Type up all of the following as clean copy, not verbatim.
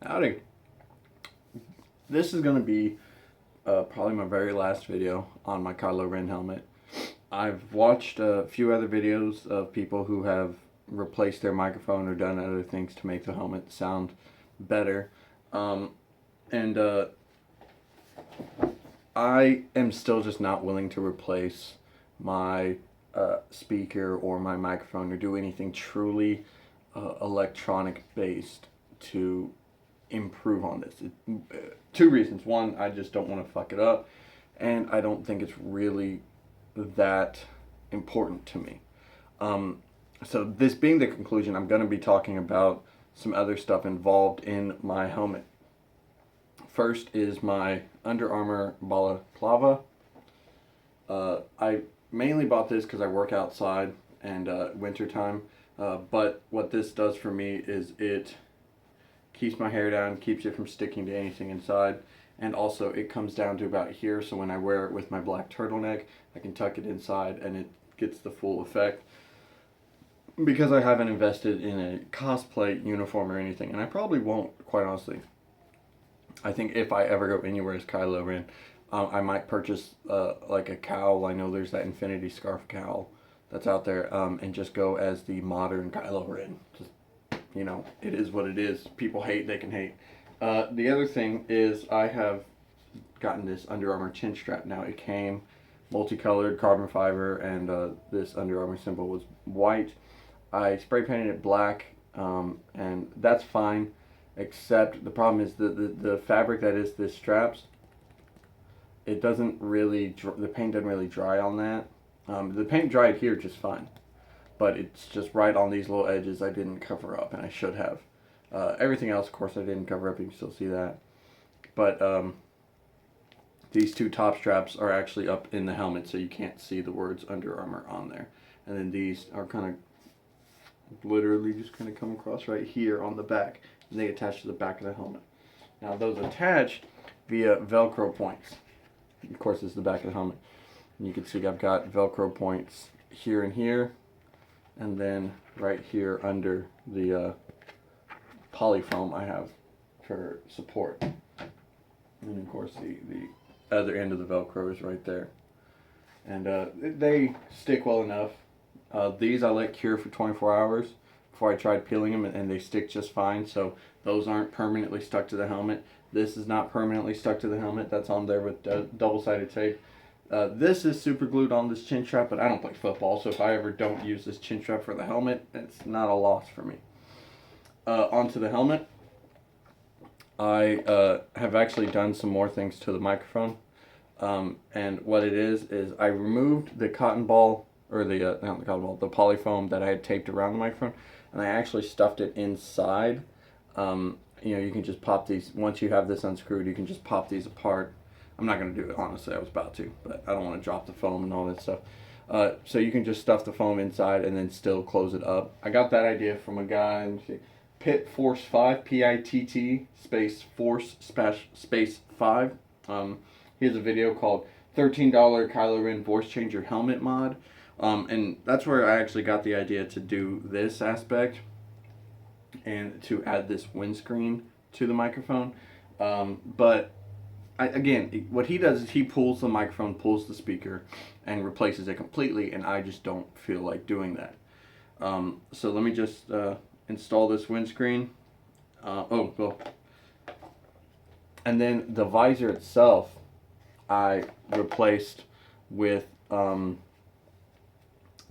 Howdy. This is going to be probably my very last video on my Kylo Ren helmet. I've watched a few other videos of people who have replaced their microphone or done other things to make the helmet sound better. And I am still just not willing to replace my speaker or my microphone or do anything truly electronic based to improve on this. Two reasons. One, I just don't want to fuck it up, and I don't think it's really that important to me. So this being the conclusion, I'm going to be talking about some other stuff involved in my helmet. First is my Under Armour balaclava. I mainly bought this because I work outside and wintertime, but what this does for me is it keeps my hair down, keeps it from sticking to anything inside, and also it comes down to about here, so when I wear it with my black turtleneck, I can tuck it inside and it gets the full effect. Because I haven't invested in a cosplay uniform or anything, and I probably won't, quite honestly. I think if I ever go anywhere as Kylo Ren, I might purchase like a cowl. I know there's that infinity scarf cowl that's out there, and just go as the modern Kylo Ren. Just, you know, it is what it is. People hate, they can hate. The other thing is I have gotten this Under Armour chin strap now. It came multicolored carbon fiber, and this Under Armour symbol was white. I spray painted it black, and that's fine, except the problem is the fabric that is this straps, it doesn't really, the paint doesn't really dry on that. The paint dried here just fine, but it's just right on these little edges I didn't cover up, and I should have. Everything else, of course, I didn't cover up. You can still see that. But these two top straps are actually up in the helmet, so you can't see the words Under Armour on there. And then these are kind of literally just kind of come across right here on the back, and they attach to the back of the helmet. Now those attach via Velcro points. Of course, this is the back of the helmet. And you can see I've got Velcro points here and here, and then right here under the polyfoam I have for support. And of course the other end of the Velcro is right there. And they stick well enough. These I let cure for 24 hours before I tried peeling them, and they stick just fine. So those aren't permanently stuck to the helmet. This is not permanently stuck to the helmet. That's on there with double-sided tape. This is super glued on this chin strap, but I don't play football, so if I ever don't use this chin strap for the helmet, it's not a loss for me. Onto the helmet, I have actually done some more things to the microphone. And what it is I removed the cotton ball, or the, not the cotton ball, the polyfoam that I had taped around the microphone, and I actually stuffed it inside. You know, you can just pop these, once you have this unscrewed, you can just pop these apart. I'm not going to do it, honestly, I was about to, but I don't want to drop the foam and all that stuff. So you can just stuff the foam inside and then still close it up. I got that idea from a guy, Pitt Force 5, P-I-T-T, space Force, space 5. He has a video called $13 Kylo Ren Voice Changer Helmet Mod. And that's where I actually got the idea to do this aspect and to add this windscreen to the microphone. But again, what he does is he pulls the microphone, pulls the speaker, and replaces it completely, and I just don't feel like doing that. So let me just install this windscreen. Oh, well. And then the visor itself, I replaced with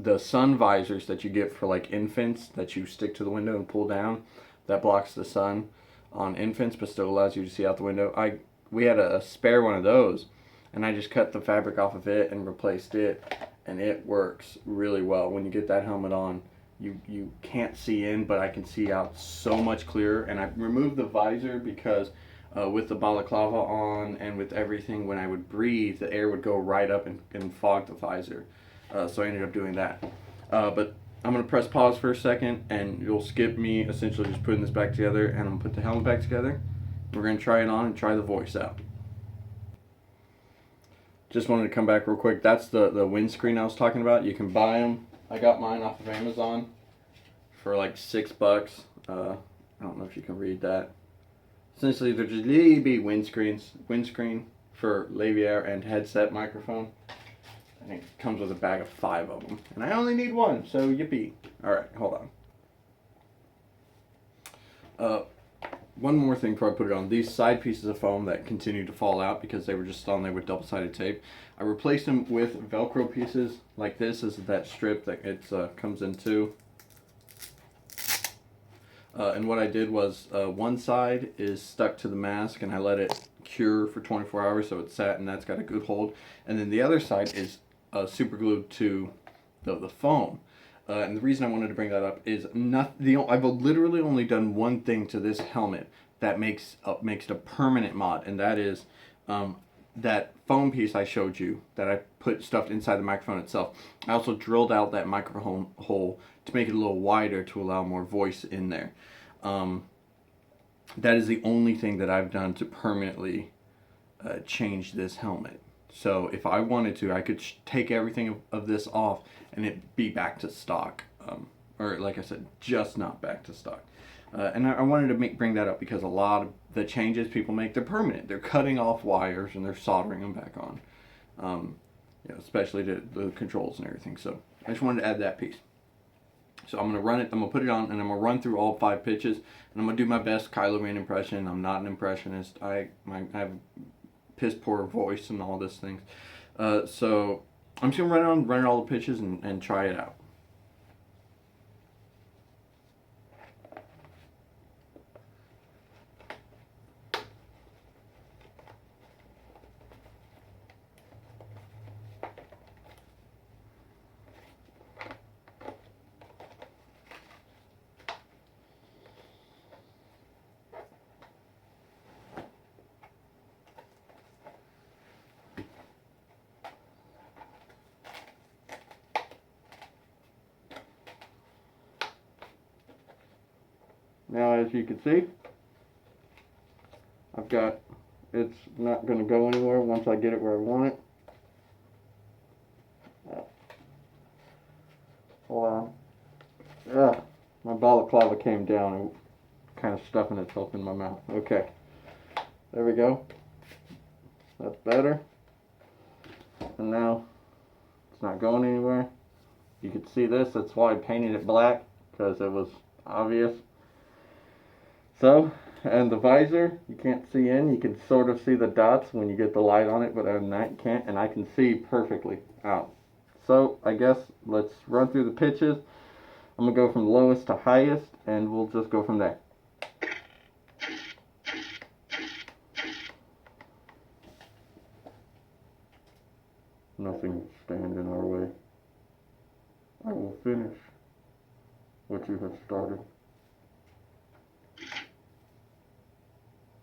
the sun visors that you get for like infants that you stick to the window and pull down. That blocks the sun on infants but still allows you to see out the window. We had a spare one of those, and I just cut the fabric off of it and replaced it, and it works really well. When you get that helmet on, you can't see in, but I can see out so much clearer. And I removed the visor because with the balaclava on and with everything, when I would breathe, the air would go right up and fog the visor. So I ended up doing that. But I'm going to press pause for a second, and you'll skip me essentially just putting this back together, and I'm going to put the helmet back together. We're going to try it on and try the voice out. Just wanted to come back real quick. That's the windscreen I was talking about. You can buy them. I got mine off of Amazon for like $6. I don't know if you can read that. Essentially, they're just little bitty windscreen for lavalier and headset microphone. And it comes with a bag of 5 of them. And I only need one, so yippee. Alright, hold on. One more thing before I put it on. These side pieces of foam that continue to fall out because they were just on there with double-sided tape, I replaced them with Velcro pieces like this. This is that strip that it comes in two. And what I did was one side is stuck to the mask and I let it cure for 24 hours so it sat and that's got a good hold. And then the other side is super glued to the foam. And the reason I wanted to bring that up is I've literally only done one thing to this helmet that makes it a permanent mod, and that is that foam piece I showed you that I put stuffed inside the microphone itself. I also drilled out that microphone hole to make it a little wider to allow more voice in there. That is the only thing that I've done to permanently change this helmet. So if I wanted to, I could take everything of this off and it be back to stock. Or like I said, just not back to stock. And I wanted to bring that up because a lot of the changes people make, they're permanent. They're cutting off wires and they're soldering them back on. Especially the controls and everything. So I just wanted to add that piece. So I'm going to run it, I'm going to put it on, and I'm going to run through all 5 pitches. And I'm going to do my best Kylo Ren impression. I'm not an impressionist. I have piss poor voice and all these things. So I'm just going to run all the pitches and try it out. Now, as you can see, it's not going to go anywhere once I get it where I want it. Hold on. Yeah, my balaclava came down and kind of stuffing itself in my mouth. Okay, there we go. That's better. And now it's not going anywhere. You can see this. That's why I painted it black, because it was obvious. So, and the visor, you can't see in. You can sort of see the dots when you get the light on it, but other than that, you can't. And I can see perfectly out. So, I guess let's run through the pitches. I'm going to go from lowest to highest, and we'll just go from there. Nothing will stand in our way. I will finish what you have started.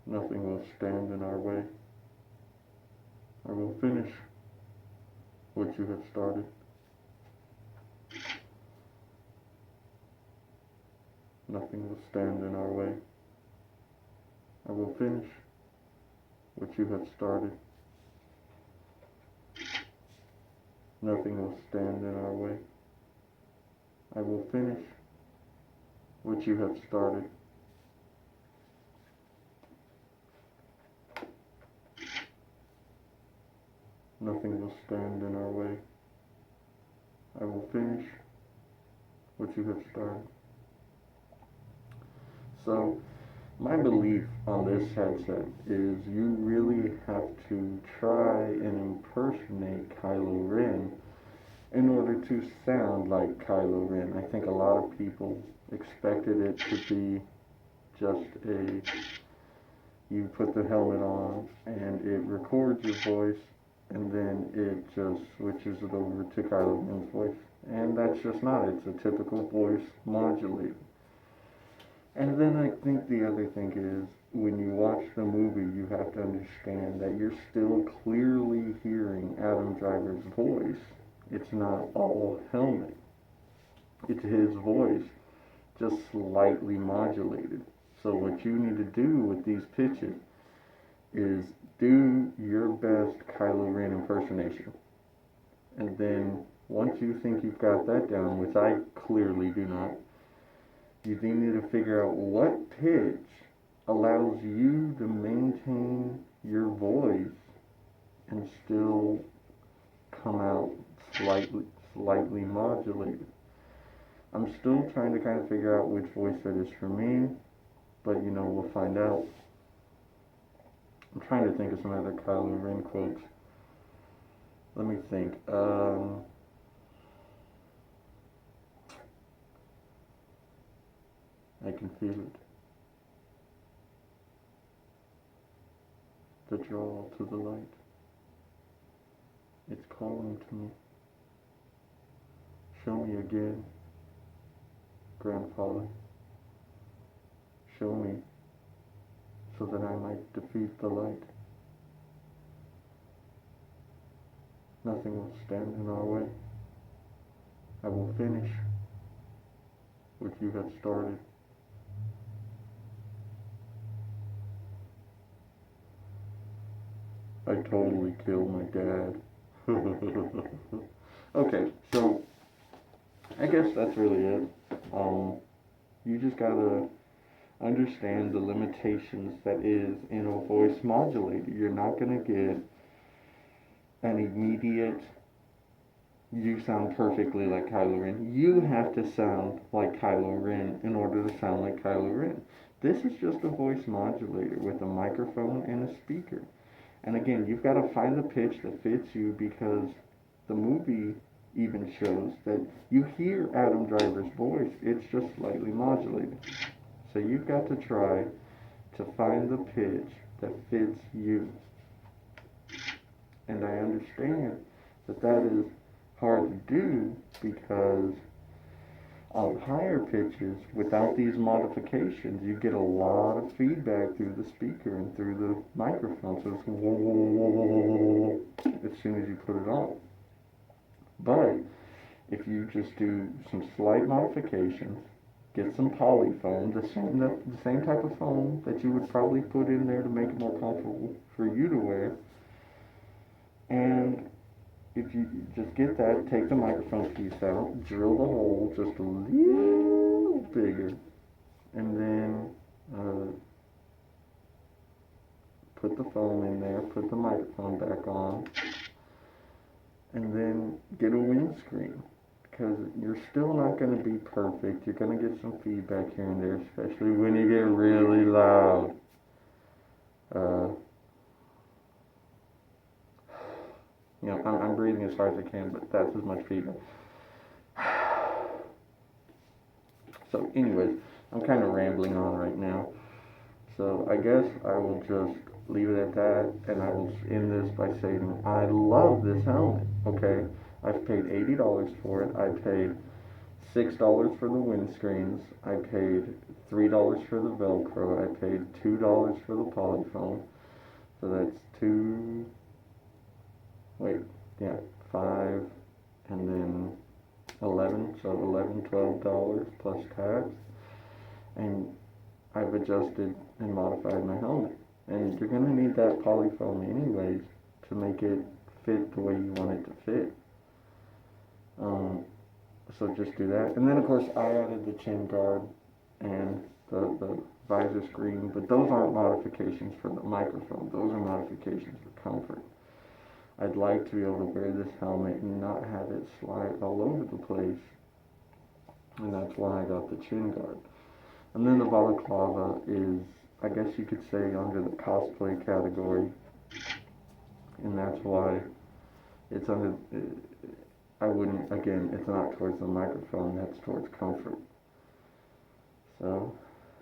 Nothing will stand in our way. I will finish what you have started. Nothing will stand in our way. I will finish what you have started. Nothing will stand in our way. I will finish what you have started. Nothing will stand in our way. I will finish what you have started. So, my belief on this headset is you really have to try and impersonate Kylo Ren in order to sound like Kylo Ren. I think a lot of people expected it to be just you put the helmet on and it records your voice and then it just switches it over to Kylo Ren's voice. And that's just not it. It's a typical voice modulator. And then I think the other thing is, when you watch the movie, you have to understand that you're still clearly hearing Adam Driver's voice. It's not all helmet. It's his voice, just slightly modulated. So what you need to do with these pitches is do your best Kylo Ren impersonation. And then once you think you've got that down, which I clearly do not, you then need to figure out what pitch allows you to maintain your voice and still come out slightly modulated. I'm still trying to kind of figure out which voice that is for me, but we'll find out. I'm trying to think of some other Kylo Ren quotes. Let me think. I can feel it. The draw to the light. It's calling to me. Show me again, Grandfather. Show me, so that I might defeat the light. Nothing will stand in our way. I will finish what you have started. I totally killed my dad. Okay, so I guess that's really it. You just gotta understand the limitations that is in a voice modulator. You're not gonna get an immediate, you sound perfectly like Kylo Ren. You have to sound like Kylo Ren in order to sound like Kylo Ren. This is just a voice modulator with a microphone and a speaker. And again, you've got to find the pitch that fits you, because the movie even shows that you hear Adam Driver's voice, it's just slightly modulated. So you've got to try to find the pitch that fits you. And I understand that that is hard to do, because on higher pitches, without these modifications, you get a lot of feedback through the speaker and through the microphone. So it's whoa, as soon as you put it on. But if you just do some slight modifications, get some polyfoam, the same type of foam that you would probably put in there to make it more comfortable for you to wear, and if you just get that, take the microphone piece out, drill the hole just a little bigger, and then put the foam in there, put the microphone back on, and then get a windscreen, because you're still not going to be perfect. You're going to get some feedback here and there, especially when you get really loud. I'm breathing as hard as I can, but that's as much feedback. So anyways, I'm kind of rambling on right now. So I guess I will just leave it at that, and I will end this by saying I love this helmet, okay? I've paid $80 for it. I paid $6 for the windscreens. I paid $3 for the Velcro. I paid $2 for the polyfoam. So that's $5 and then $11, so $12 plus tax. And I've adjusted and modified my helmet. And you're going to need that polyfoam anyways to make it fit the way you want it to fit. So just do that. And then of course I added the chin guard and the visor screen, but those aren't modifications for the microphone. Those are modifications for comfort. I'd like to be able to wear this helmet and not have it slide all over the place. And that's why I got the chin guard. And then the balaclava is, I guess you could say, under the cosplay category. And that's why it's under, it's not towards the microphone, that's towards comfort. So,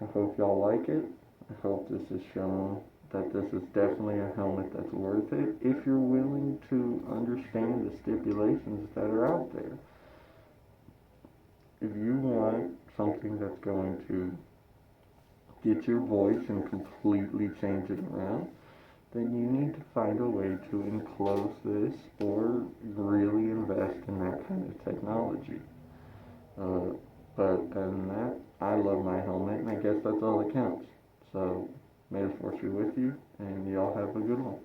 I hope y'all like it. I hope this has shown that this is definitely a helmet that's worth it if you're willing to understand the stipulations that are out there. If you want something that's going to get your voice and completely change it around, then you need to find a way to enclose this or really invest in that kind of technology. But other than that, I love my helmet, and I guess that's all that counts. So, may the force be with you, and y'all have a good one.